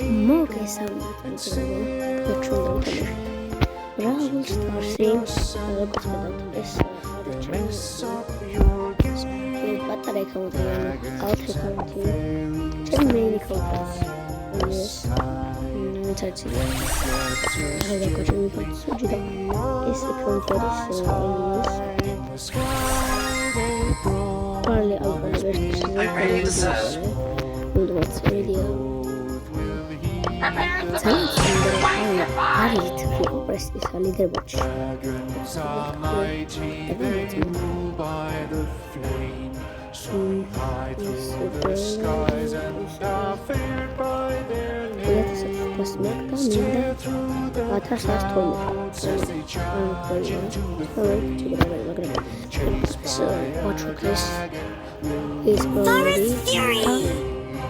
მოგესალმებით მეგობრებო, Brawl Stars-ი როგორც გადავთ ეს პატარა აკაუნტია, alt აკაუნტი, ჩემი main აკაუნტი. Მიცაჩი. რა გაკეთები ფოტოსუჯი ეს აკაუნტი არის პარლე ალბათ ვერსია. Удвоц видео. Арит просто лидер больше.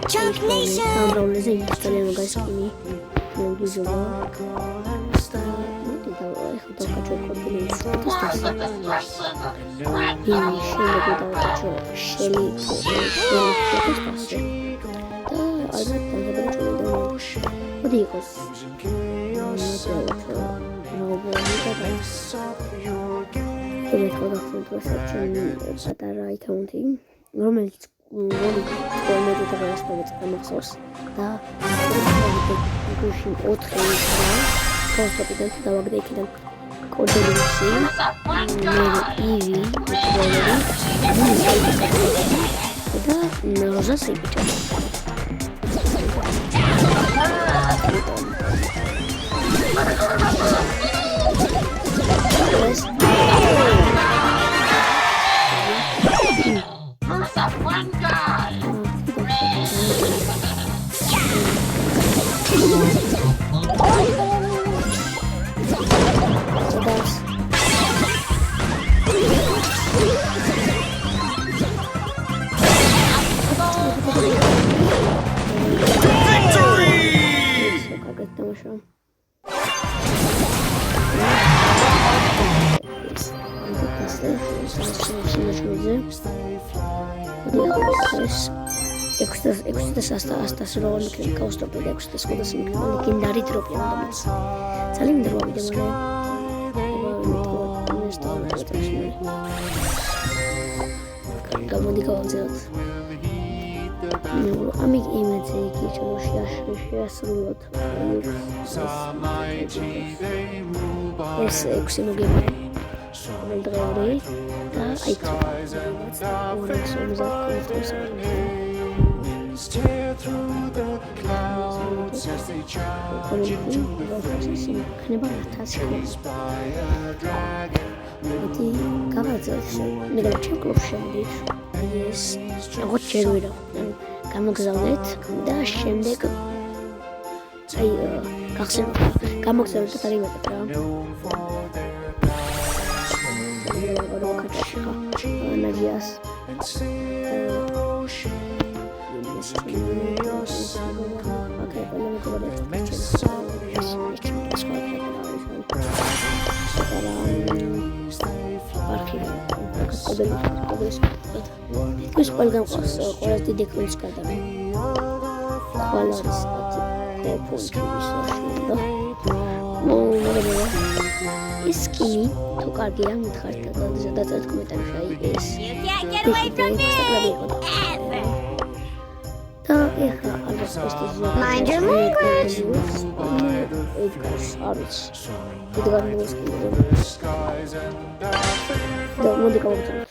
Chunk Nation! Ambroleze installe magazini. Non bisogna. Როლი თორმეტი დღეასწავლეთ გამახსოვს და გუშინ 4 კონსტიტუტიდან დავაგდე იქიდან კოდელისი ივი და ნოზა სეიბიჭა One guy! Asta solo che costo per questo scudo simbolo che da ritropio da salim da roba da Gamo di cose. Amic image che c'è assolutamente. Esse eximo game. Nel drone da Stare through the clouds as they charge into the face by a dragon. Kus polgam qoras დიდი ქვის გადავი. Ხვალარის ათი კოპონი ვისოშინდა. მოგებია. ის კი თუ კარგია მითხარით და დაწერთ კომენტარებში აი ეს. და ეხლა ალბათ Mind your language! და მოდი გავაგზავნოთ.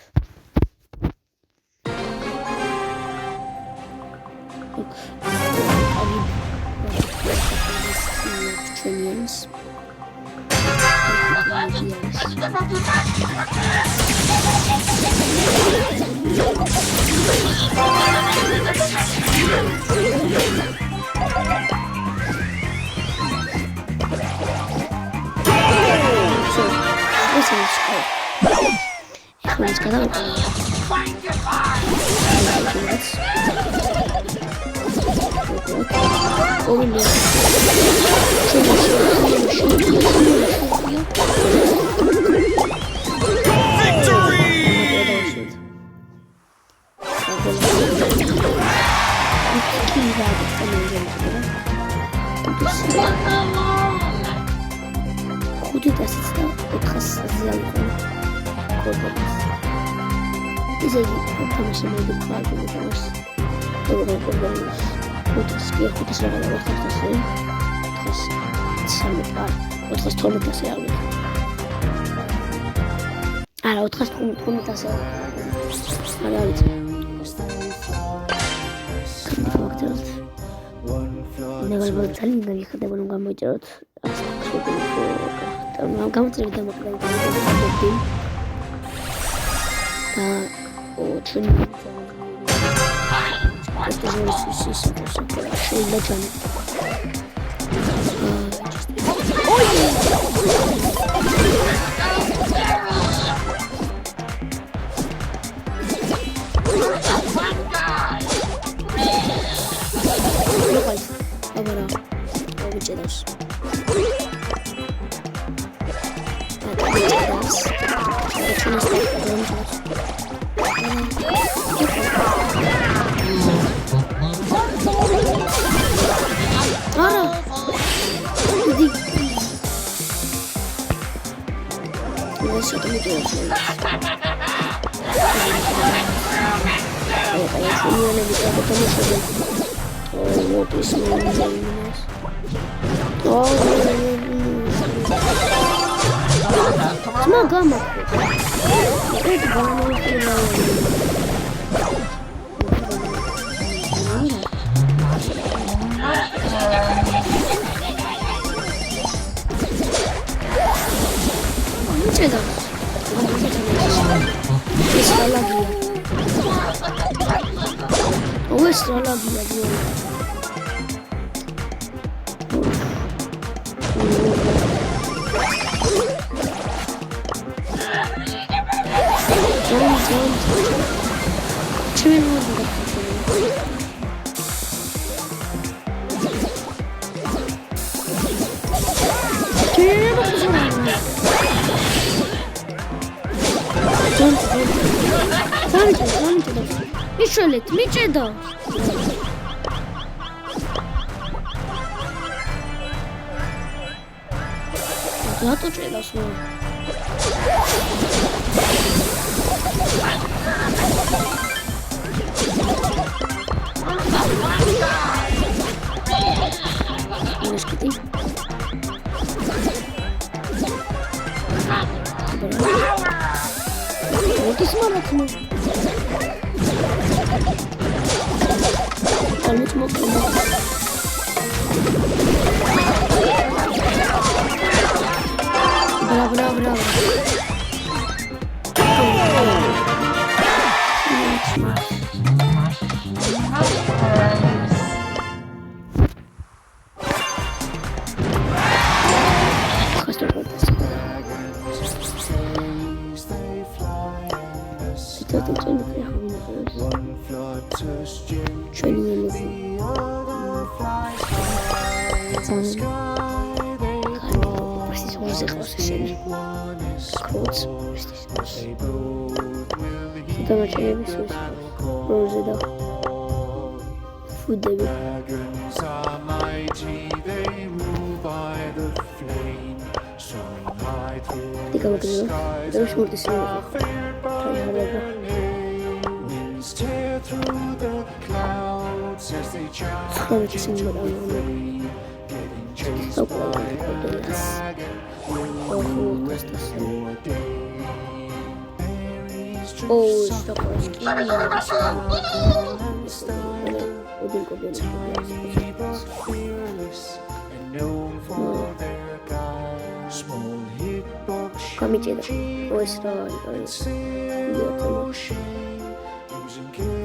Let's go. 500-იც და 400-ზე ავიყო კოდებს. ისე იგი თამაში მოდიფიკებული თამაშს. როგორ კოდებს 500 რაღაცა 400-ზე 412-ზე ავიღე. არა 415-ზე არა ვიცი. ფაქტობრივად ნებალბად ძალიან განიხადება რომ გამოიჭეროთ ამ გამოწერილი დამოკიდებული და ჩვენი მიჭედა რატო ჭედავს რა მოსკიტი ოდის მარათმო Almış mı? Bravo. Комитет. Ой, сразу.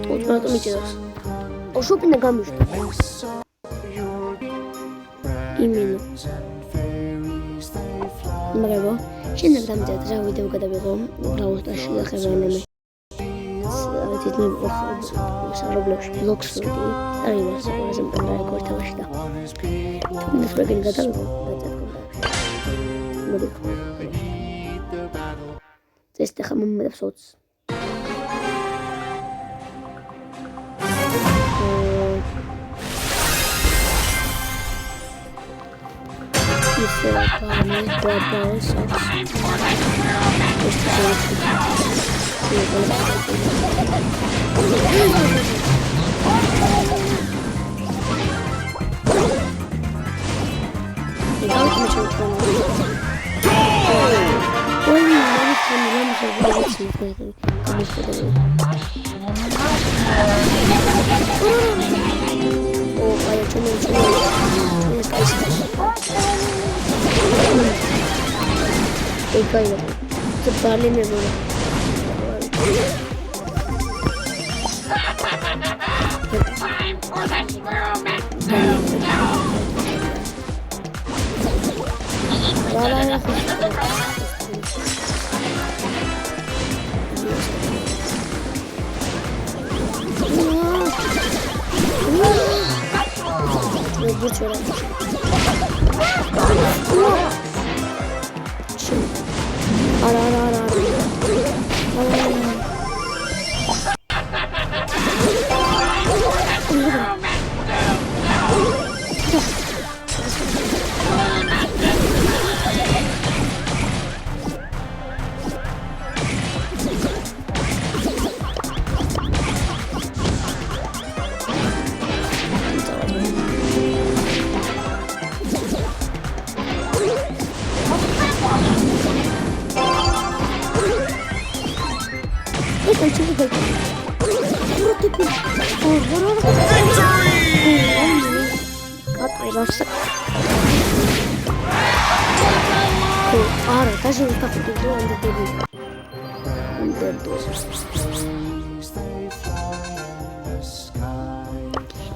Вот про комитет. О, что ты на гамме? Именно. Браво. Сейчас нам дадут за видео, когда бегом. Браво, что я хочу. Титул Roblox блог студии. Арина, разом играю кое-что вообще. Мы спрогали готовы. То есть тихо мы в соц. ის ბაბაოს აქვს.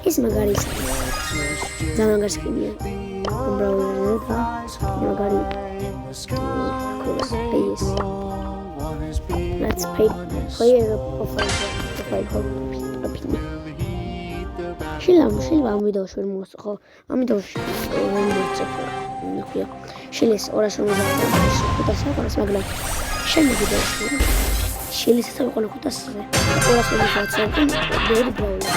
ის მაგარი ძალიან გასკინია უბრალოდ და მაგარი ეს let's play a profile შეიძლება ამ ვიდეოში ვერ მოვასწრო ხო ამ ვიდეოში ვერ მოვწევ შეიძლება 250 მაგრამ შემდგომ ვიდეოში შეიძლება ყველა 500-ზე 250-ზე ვერ ბრაული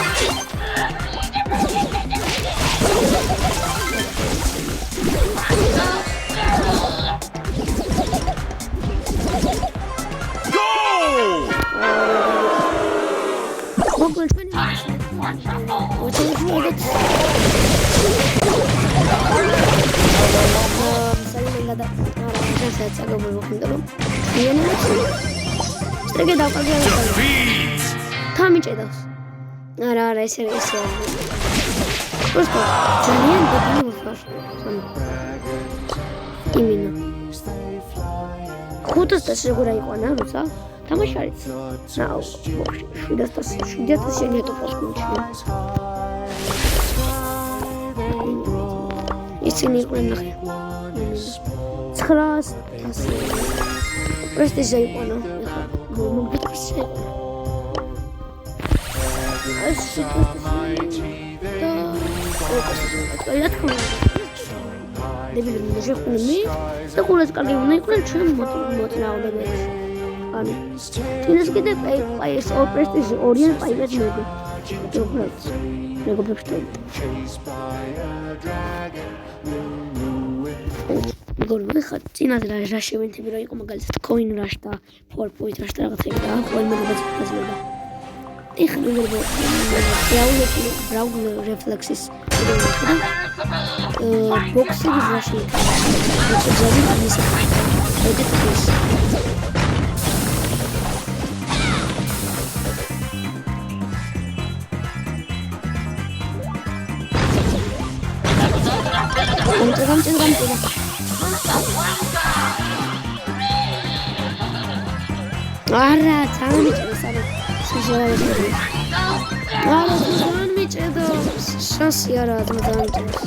არა ესე просто ძალიან დაბალი ვარ იმენა 500 შეგურა იყვანა როცა თამაში არის ნაუ 700 ნეტო პოსკუნჩია ისინი იყვნენ ნახე 900 პრესტიჟი იყვანა მოგდიქსე დებილი შეხვდები და ყურეს კარგი უნდა იყვნენ ჩვენ მოწინააღმდეგეებში ანუ თინეს კიდე აი ეს ორ პრესტიჟი ორიან პაიბეთ მეგობრებს გორმე ხა წინაზე რა შევენთები რა იყო მაგალითად coin rush და 4 point rush და რაღაცები და ყოველ მეგობრებს ფაზლება ეხლა ბრავულ რეფლექსის ბოქსის რაში ზოგი ამისა ედიტის გამჭირდა არა წამიჭრეს არა სიჟარები არა წამიჭედო შანსი არა წამიჭრეს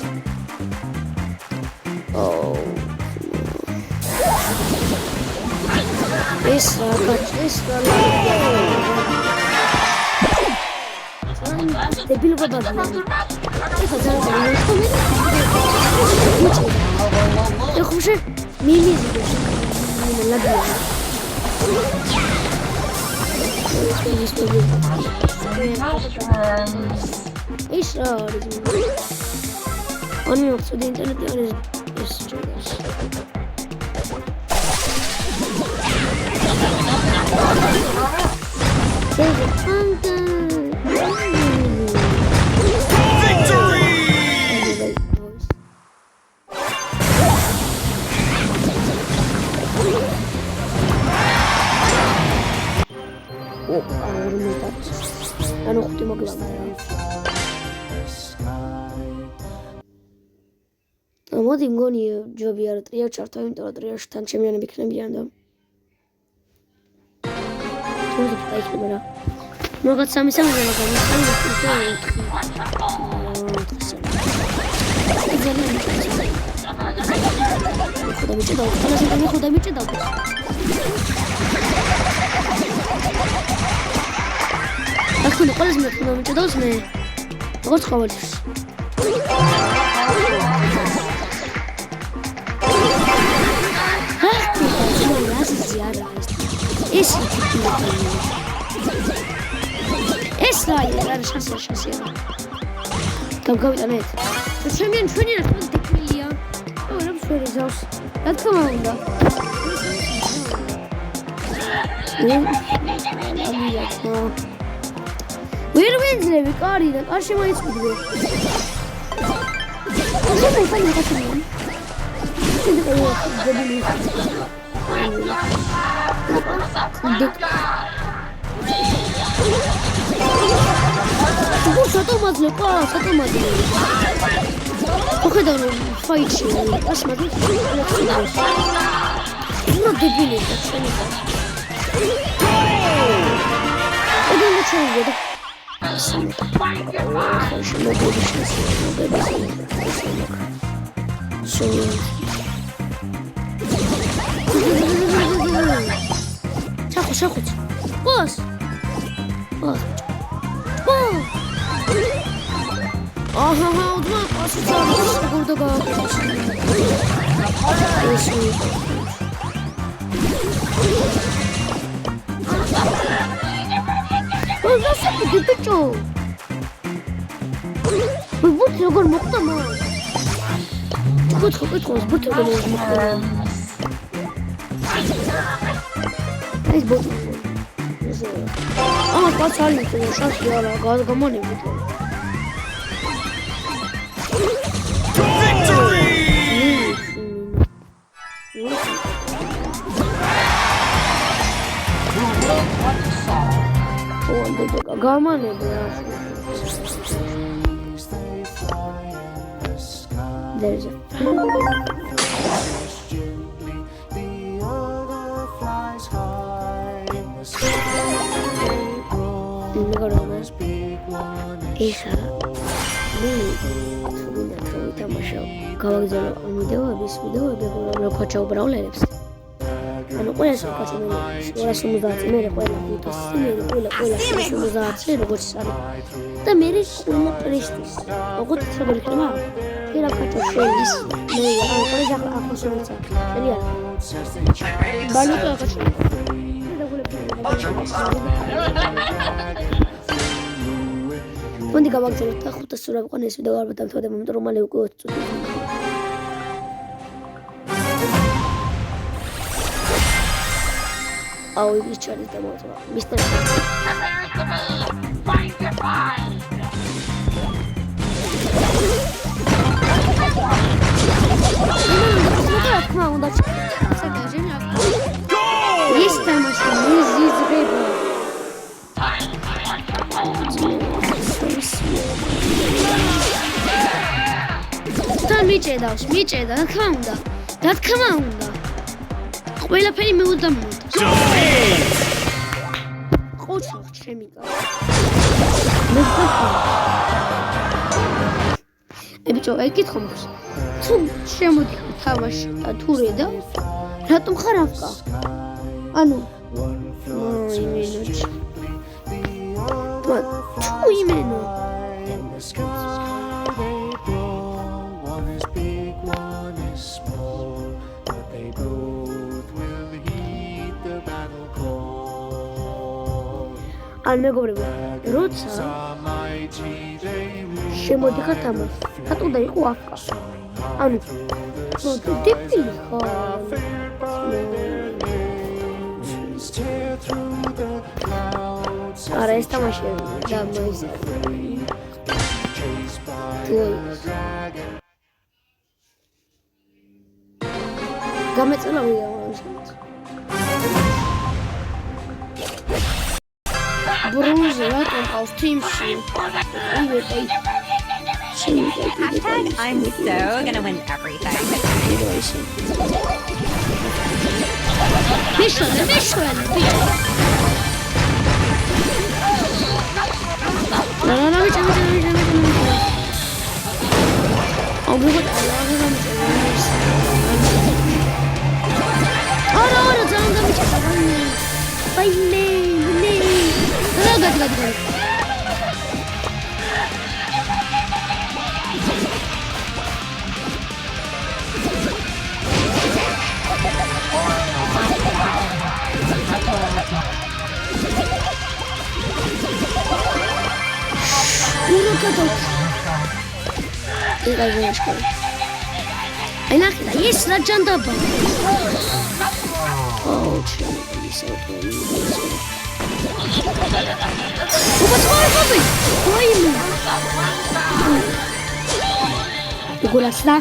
ეს დებილი ბაბა ეხა ძალიან ხუშე მიმიზი ლაგია ის არის. ანუ ხსოდი ინტერნეტი არის ეს ჭირავს. ანუ ხუთი მოგვიყვება. მოდი მგონი ჯობია რა ტრიო ჩართო, იმიტომ რომ ტრიოში თან ჩემიანები იქნებიან და თუმცა დაიქნება რა. მოგაც სამი გამოსხალი ხოდა მიჭდა. ახლა ყველას მექნა მიჭდავს მე. როგორც ყოველთვის. ეს რა შასია. გავგავიტანეთ. ჩვენი რა თქმა დეკრილია. რა მსვერი ზავს. რა თქმა უნდა. ვერ ვენძლები კარი და კარში მაიცვიდე. სატომაძე ყა, სატომაძე. ოხედა რომ ფაიჩი ასმადი. ნუ დებილი და ჩვენი. ოდენ ჩავიდა. შახუც. ბოს. აჰა, უძმა პასუცა გურდა გააკეთეს. ეს ვასაკი ბიჭო. ბუთ როგორ მოხდა მაგ? კითხოს ბუთ როგორ მოხდა? ეს ბუთ. პაცალი შანსი არა, გამონები. გამანები რა. There's a გავაგზავნე ვიდეოები, რომ ქოჩაუბრავლებს. ანუ ყველა საკაცმელი 250 მე ყველა 500 მე ყველა 250 როგორც არის. და მე ყველა პრესტის. როგორც როგორ იქნება? ერა კატოშელის მე ან ყველა ახოსოლიცა. ელია. ბალუტა ახოსო. მონდი გავაგზავნე და 500 რა ვიყო ეს ვიდეო ალბათ დამთავრდა მომენტ რომ მალე უკვე 20 წუთი. აუ ის ჩადის და მოწვა. მისტერ თქმა უნდა საგაჟენა ის თამაში მიზიზრება თან მიჭედა რა თქმა უნდა ყველაფერი მეუდამოდ ყოჩა ჩემი ბიჭო აი კითხავს თუ შემოდი თამაში და თურე და რატომ ხარ ავკა ანუ თუ იმენო ან მეგობრებო როცა შემოდიხარ თამაში რატომ და იყო ავკა ანუ დიპილი ხო? არა ეს თამაში და მოიზა. გამეწონა ვიღაუს. ბრუნზე რატომ ყავს თიმში? I'm so gonna win everything. Mission. No, wait. Oh, we got Yes, Rajandaba. Oh, what's happening? Why me? Gulasta.